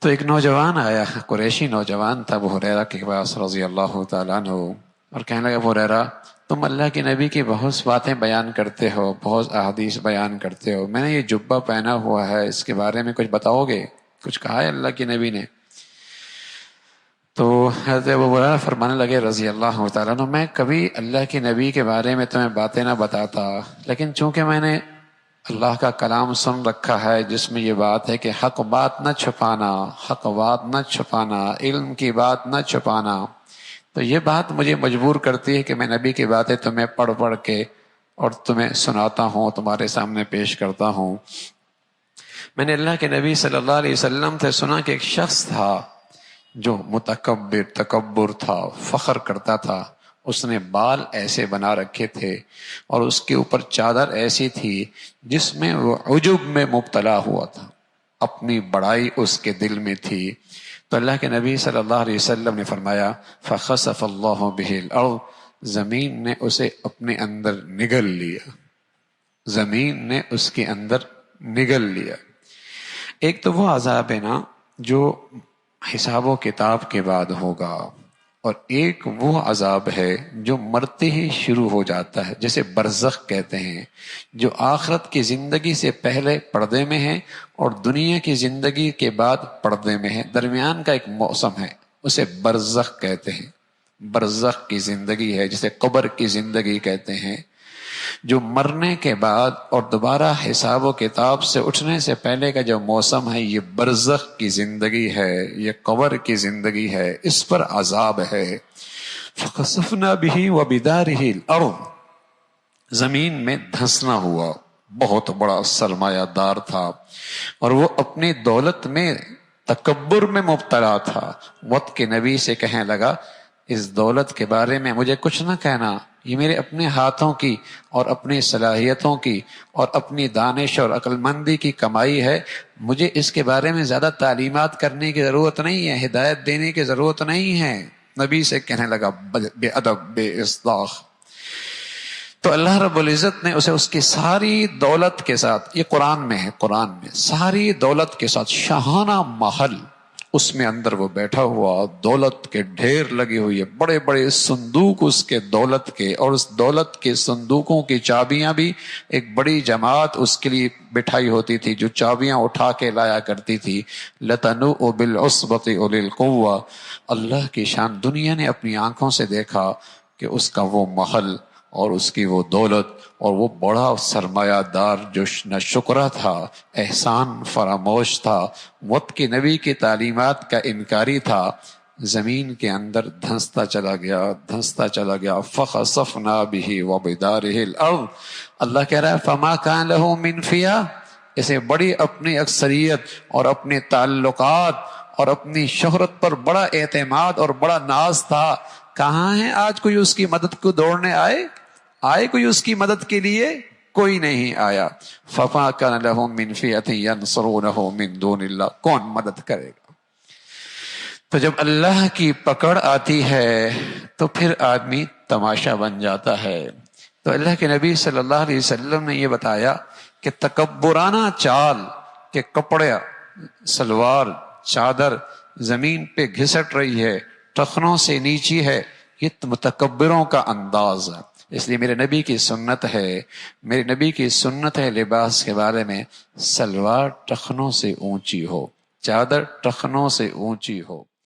تو ایک نوجوان آیا، قریشی نوجوان تھا ابو ہریرہ کے پاس رضی اللہ تعالیٰ عنہ، اور کہنے لگا ابو ہریرہ تم اللہ کے نبی کی بہت باتیں بیان کرتے ہو، بہت احادیث بیان کرتے ہو، میں نے یہ جبہ پہنا ہوا ہے اس کے بارے میں کچھ بتاؤ گے؟ کچھ کہا ہے اللہ کے نبی نے؟ تو حضرت ابو ہریرہ فرمانے لگے رضی اللہ تعالیٰ عنہ میں کبھی اللہ کے نبی کے بارے میں تمہیں باتیں نہ بتاتا، لیکن چونکہ میں نے اللہ کا کلام سن رکھا ہے جس میں یہ بات ہے کہ حق بات نہ چھپانا، حق بات نہ چھپانا، علم کی بات نہ چھپانا، تو یہ بات مجھے مجبور کرتی ہے کہ میں نبی کی باتیں تمہیں پڑھ پڑھ کے اور تمہیں سناتا ہوں، تمہارے سامنے پیش کرتا ہوں۔ میں نے اللہ کے نبی صلی اللہ علیہ وسلم سے سنا کہ ایک شخص تھا جو تکبر تھا، فخر کرتا تھا، اس نے بال ایسے بنا رکھے تھے اور اس کے اوپر چادر ایسی تھی جس میں وہ عجب میں مبتلا ہوا تھا، اپنی بڑائی اس کے دل میں تھی۔ تو اللہ کے نبی صلی اللہ علیہ وسلم نے فرمایا فخسف اللہ بہ الارض، زمین نے اسے اپنے اندر نگل لیا، زمین نے اس کے اندر نگل لیا۔ ایک تو وہ عذاب ہے نا جو حساب و کتاب کے بعد ہوگا، اور ایک وہ عذاب ہے جو مرتے ہی شروع ہو جاتا ہے، جسے برزخ کہتے ہیں، جو آخرت کی زندگی سے پہلے پردے میں ہے اور دنیا کی زندگی کے بعد پردے میں ہے، درمیان کا ایک موسم ہے، اسے برزخ کہتے ہیں۔ برزخ کی زندگی ہے جسے قبر کی زندگی کہتے ہیں، جو مرنے کے بعد اور دوبارہ حساب و کتاب سے اٹھنے سے پہلے کا جو موسم ہے، یہ برزخ کی زندگی ہے، یہ قبر کی زندگی ہے، اس پر عذاب ہے۔ فَخَسَفْنَا بِهِ وَبِدَارِهِ الْأَرْضِ، زمین میں دھنسنا ہوا، بہت بڑا سرمایہ دار تھا اور وہ اپنی دولت میں تکبر میں مبتلا تھا، وقت کے نبی سے کہنے لگا اس دولت کے بارے میں مجھے کچھ نہ کہنا، یہ میرے اپنے ہاتھوں کی اور اپنی صلاحیتوں کی اور اپنی دانش اور عقل مندی کی کمائی ہے، مجھے اس کے بارے میں زیادہ تعلیمات کرنے کی ضرورت نہیں ہے، ہدایت دینے کی ضرورت نہیں ہے۔ نبی سے کہنے لگا بے ادب، بے اصلاح۔ تو اللہ رب العزت نے اسے اس کی ساری دولت کے ساتھ، یہ قرآن میں ہے، قرآن میں ساری دولت کے ساتھ شاہانہ محل، اس میں اندر وہ بیٹھا ہوا، دولت کے ڈھیر لگی ہوئی ہے، بڑے بڑے صندوق اس کے دولت کے، اور اس دولت کے صندوقوں کی چابیاں بھی ایک بڑی جماعت اس کے لیے بٹھائی ہوتی تھی جو چابیاں اٹھا کے لایا کرتی تھی۔ لَتَنُوءُ بِالْعُصْبَةِ أُولِي الْقُوَّةِ، اللہ کی شان، دنیا نے اپنی آنکھوں سے دیکھا کہ اس کا وہ محل اور اس کی وہ دولت اور وہ بڑا سرمایہ دار جو نہ شکرہ تھا، احسان فراموش تھا، وقت کے نبی کی تعلیمات کا انکاری تھا، زمین کے اندر دھنستا چلا گیا، دھنستا چلا گیا۔ فَخَسَفْنَا بِهِ وَبِدَارِهِ الْأَرْضِ، اللہ کہہ رہا ہے فَمَا كَانَ لَهُ مِنْ فِيَةٍ، اسے بڑی اپنی اکثریت اور اپنے تعلقات اور اپنی شہرت پر بڑا اعتماد اور بڑا ناز تھا، کہاں ہے آج کوئی اس کی مدد کو دوڑنے آئے کوئی اس کی مدد کے لیے؟ کوئی نہیں آیا۔ فَمَا كَانَ لَهُم مِّن فِئَةٍ يَنصُرُونَهُ مِن دُونِ اللَّهِ، کون مدد کرے گا؟ تو جب اللہ کی پکڑ آتی ہے تو پھر آدمی تماشا بن جاتا ہے۔ تو اللہ کے نبی صلی اللہ علیہ وسلم نے یہ بتایا کہ تکبرانہ چال کہ کپڑے، سلوار، چادر زمین پہ گھسٹ رہی ہے، ٹخنوں سے نیچی ہے، یہ متکبروں کا انداز ہے۔ اس لیے میرے نبی کی سنت ہے، میرے نبی کی سنت ہے لباس کے بارے میں، سلوار ٹخنوں سے اونچی ہو، چادر ٹخنوں سے اونچی ہو۔